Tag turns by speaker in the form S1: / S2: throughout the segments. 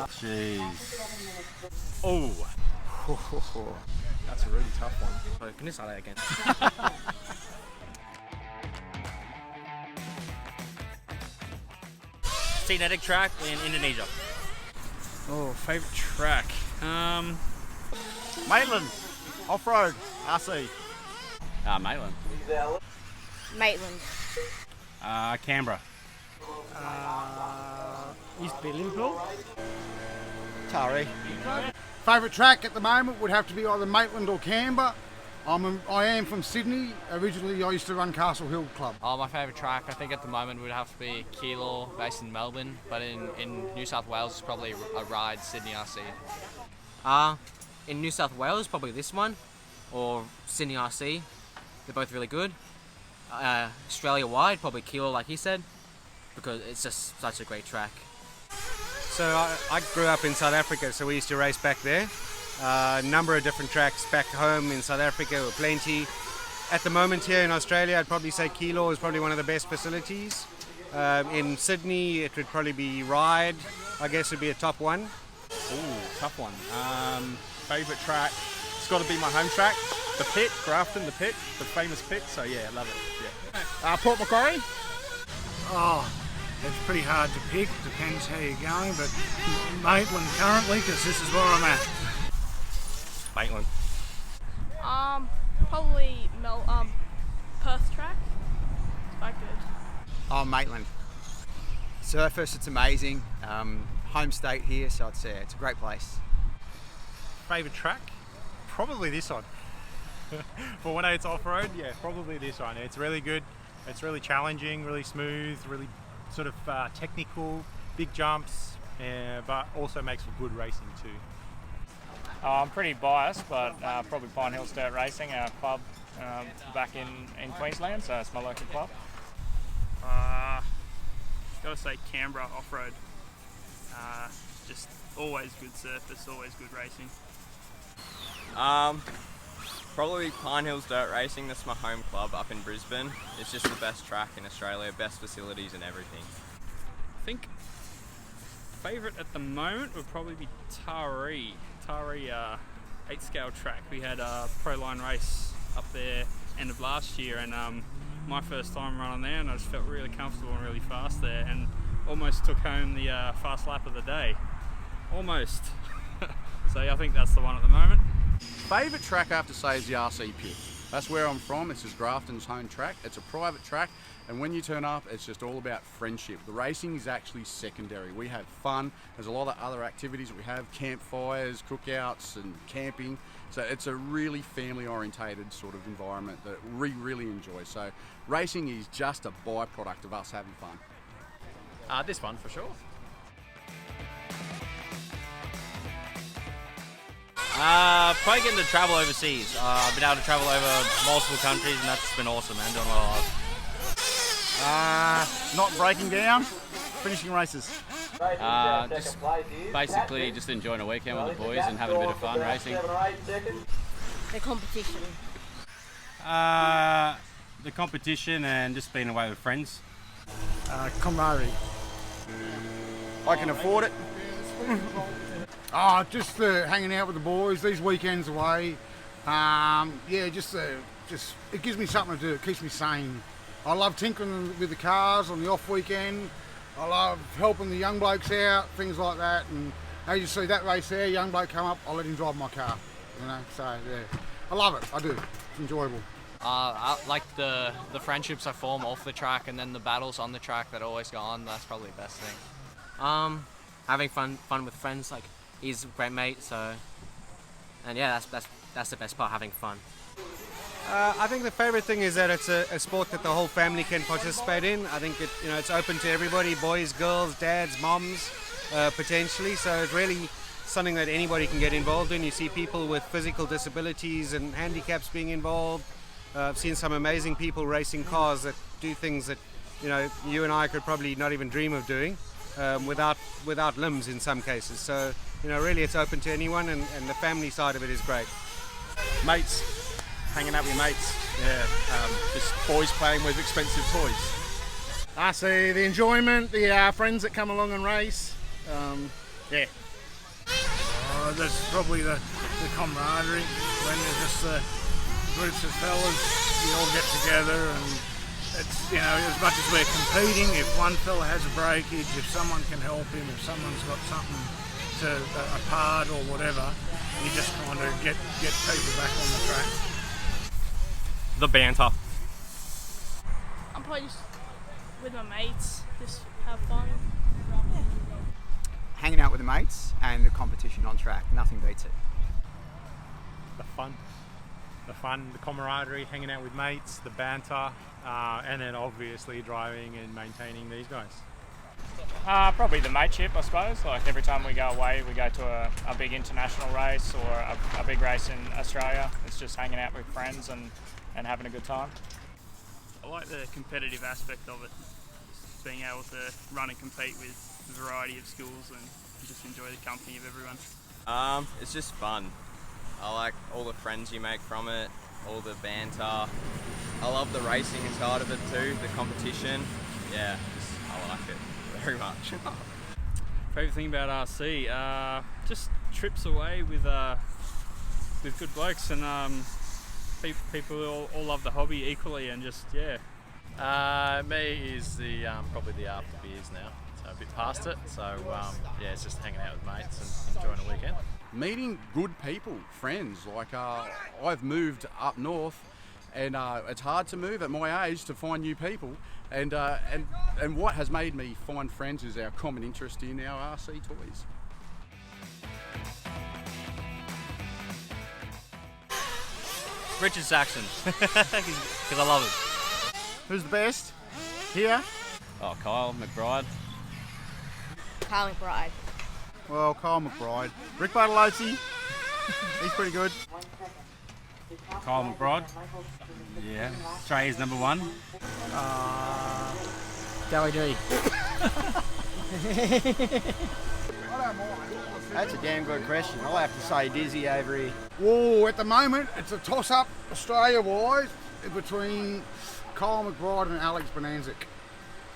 S1: Jeez.
S2: Oh. That's a really tough one.
S3: Oh, can you start that again? Scenic track in Indonesia.
S2: Oh, favourite track.
S1: Maitland. Off-road. RC.
S4: Maitland.
S5: Maitland.
S4: Canberra.
S2: Used to be Liverpool.
S1: Tari.
S6: Favourite track at the moment would have to be either Maitland or Canberra. I am from Sydney. Originally, I used to run Castle Hill Club.
S7: My favourite track, I think at the moment, would have to be Keilor, based in Melbourne, but in New South Wales, it's probably a ride, Sydney RC.
S3: In New South Wales, probably this one, or Sydney RC. They're both really good. Australia-wide, probably Keilor, like he said, because it's just such a great track.
S4: So I grew up in South Africa, so we used to race back there. A number of different tracks back home in South Africa were plenty. At the moment here in Australia, I'd probably say Keilor is probably one of the best facilities. In Sydney, it would probably be Ride, I guess would be a top one.
S2: Ooh, tough one. Favourite track, it's got to be my home track, the pit, Grafton, the pit, the famous pit, so yeah, love it. Yeah.
S6: Port Macquarie. Oh, it's pretty hard to pick, depends how you're going, but Maitland currently, because this is where I'm at.
S2: Maitland.
S5: Probably Perth track. It's quite good.
S8: Oh, Maitland. Surface, it's amazing. Home state here, so it's a great place.
S2: Favourite track? Probably this one. For when it's off-road, yeah, probably this one. It's really good. It's really challenging, really smooth, really sort of technical, big jumps, but also makes for good racing too.
S9: I'm pretty biased, but probably Pine Hills Dirt Racing, our club back in Queensland, so it's my local club.
S10: Gotta say Canberra off-road. Just always good surface, always good racing.
S11: Probably Pine Hills Dirt Racing. That's my home club up in Brisbane. It's just the best track in Australia, best facilities and everything.
S10: I think favourite at the moment would probably be Tari 8 scale track. We had a pro line race up there end of last year, and my first time running there, and I just felt really comfortable and really fast there, and almost took home the fast lap of the day. Almost. So yeah, I think that's the one at the moment.
S1: Favourite track I have to say is the RC Pit. That's where I'm from. This is Grafton's home track. It's a private track, and when you turn up, it's just all about friendship. The racing is actually secondary. We have fun. There's a lot of other activities that we have, campfires, cookouts and camping. So it's a really family-orientated sort of environment that we really enjoy. So racing is just a byproduct of us having fun.
S2: This one for sure.
S3: Probably getting to travel overseas. I've been able to travel over multiple countries, and that's been awesome, man. Doing a lot of
S1: Not breaking down, finishing races.
S4: Just basically just enjoying a weekend with the boys and having a bit of fun racing.
S5: The competition.
S4: The competition and just being away with friends.
S6: Camaraderie.
S1: I can afford it.
S6: Just hanging out with the boys, these weekends away. Just it gives me something to do. It keeps me sane. I love tinkering with the cars on the off weekend. I love helping the young blokes out, things like that. And as you see that race there, young bloke come up, I'll let him drive my car. You know, so yeah, I love it. I do. It's enjoyable.
S7: I like the friendships I form off the track, and then the battles on the track that always go on. That's probably the best thing.
S3: having fun with friends. Like, he's a great mate, so, and yeah, that's the best part, having fun.
S4: I think the favourite thing is that it's a sport that the whole family can participate in. I think it's open to everybody, boys, girls, dads, moms, potentially. So it's really something that anybody can get involved in. You see people with physical disabilities and handicaps being involved. I've seen some amazing people racing cars that do things that you and I could probably not even dream of doing without limbs in some cases. So really it's open to anyone, and the family side of it is great.
S2: Mates, hanging out with your mates, just boys playing with expensive toys.
S6: I see the enjoyment, the friends that come along and race. Yeah.
S12: That's probably the camaraderie when there's just groups of fellas, you all get together, and it's, you know, as much as we're competing, if one fella has a breakage, if someone can help him, if someone's got something to a part or whatever, you just kind of get people back on the track.
S13: The banter.
S5: I'm probably just with my mates, just have fun.
S8: Hanging out with the mates and the competition on track, nothing beats it.
S2: The fun, the camaraderie, hanging out with mates, the banter, and then obviously driving and maintaining these guys.
S9: Probably the mateship, I suppose. Like every time we go away, we go to a big international race or a big race in Australia. It's just hanging out with friends and having a good time.
S10: I like the competitive aspect of it, just being able to run and compete with a variety of schools and just enjoy the company of everyone.
S11: It's just fun. I like all the friends you make from it, all the banter. I love the racing side of it too, the competition. Yeah, I like it very much.
S10: Favourite thing about RC, just trips away with good blokes, and people all love the hobby equally, and just
S14: Me is the probably the after beers now. So a bit past it. So yeah, it's just hanging out with mates and enjoying a weekend.
S1: Meeting good people, friends. Like I've moved up north, and it's hard to move at my age to find new people. And what has made me find friends is our common interest in our RC toys.
S3: Richard Saxon, because I love him.
S6: Who's the best? Here?
S3: Oh, Kyle McBride.
S15: Kyle McBride.
S6: Well, Kyle McBride. Rick Bartolozzi. He's pretty good.
S16: Kyle McBride. Yeah. Australia's number one.
S17: Gary D.
S18: That's a damn good question. I'll have to say Dizzy over here.
S6: Whoa, at the moment, it's a toss-up Australia-wise between Kyle McBride and Alex Bonanzik.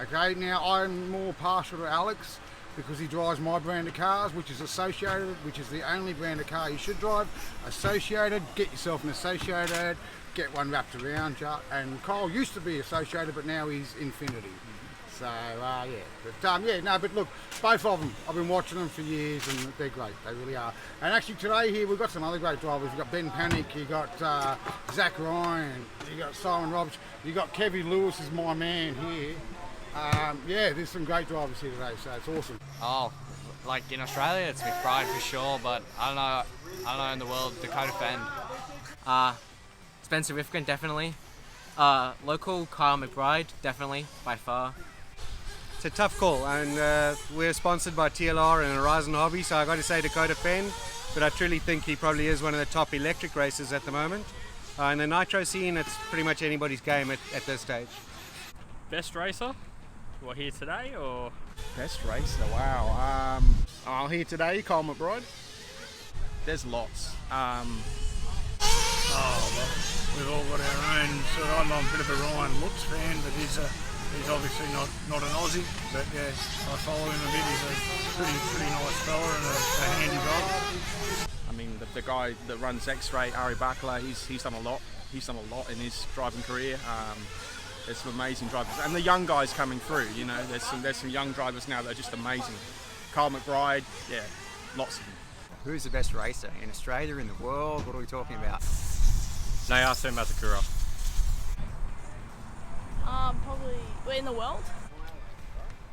S6: Okay, now I'm more partial to Alex because he drives my brand of cars, which is Associated, which is the only brand of car you should drive. Associated, get yourself an Associated, get one wrapped around you. And Kyle used to be Associated, but now he's Infinity. So, yeah. But look, both of them, I've been watching them for years and they're great, they really are. And actually today here, we've got some other great drivers. We've got Ben Panic, you got Zach Ryan, you got Simon Roberts, you got Kevin Lewis is my man here. Yeah, there's some great drivers here today, so it's awesome.
S7: Oh, like in Australia, it's McBride for sure, but I don't know in the world, Dakota Fenn.
S17: Spencer Rifkin, definitely. Local, Kyle McBride, definitely, by far.
S4: It's a tough call, and we're sponsored by TLR and Horizon Hobby, so I got to say Dakota Fenn, but I truly think he probably is one of the top electric racers at the moment. In the nitro scene, it's pretty much anybody's game at this stage.
S10: Best racer? What, here today or?
S6: Best racer, wow. Here today, Kyle McBride.
S13: There's lots.
S12: We've all got our own. So I'm a bit of a Ryan Lutz fan, but he's obviously not an Aussie. But yeah, I follow him a bit. He's a pretty nice fella and a handy driver.
S13: I mean, the guy that runs X-Ray, Ari Bakla, he's done a lot. He's done a lot in his driving career. There's some amazing drivers, and the young guys coming through. You know, there's some young drivers now that are just amazing. Kyle McBride, yeah, lots of them.
S8: Who's the best racer in Australia, in the world? What are we talking about?
S3: Nayasu Masakura.
S5: Probably in the world.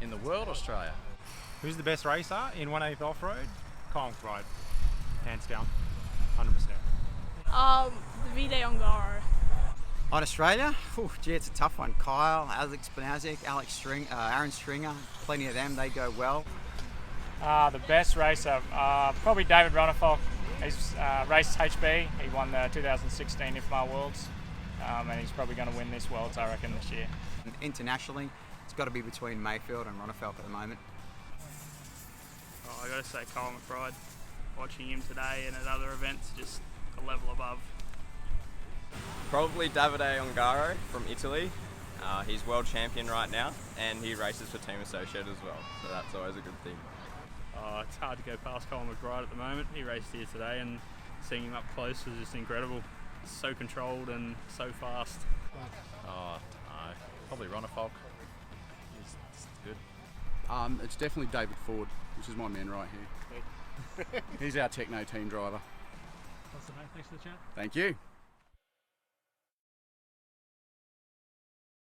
S14: In the world, Australia.
S2: Who's the best racer in 1/8 off-road? Kyle McBride, hands down, 100%.
S5: The V-Day Ongaro.
S8: On Australia? Gee, it's a tough one. Kyle, Alex Bonanzik, Aaron Stringer, plenty of them, they go well.
S9: The best racer, probably David Ronnefalk. He's raced HB. He won the 2016 IFMAR Worlds, and he's probably going to win this Worlds, I reckon, this year.
S8: Internationally, it's got to be between Mayfield and Ronnefalk at the moment.
S10: I got to say Kyle McBride. Watching him today and at other events, just a level above.
S11: Probably Davide Ongaro from Italy. He's world champion right now, and he races for Team Associate as well, so that's always a good thing.
S10: It's hard to go past Colin McBride at the moment. He raced here today, and seeing him up close was just incredible. So controlled and so fast.
S14: Oh, no. Probably Ronnefolk. He's good.
S1: It's definitely David Ford, which is my man right here. He's our Techno team driver.
S19: Awesome, mate. Thanks for the chat.
S1: Thank you.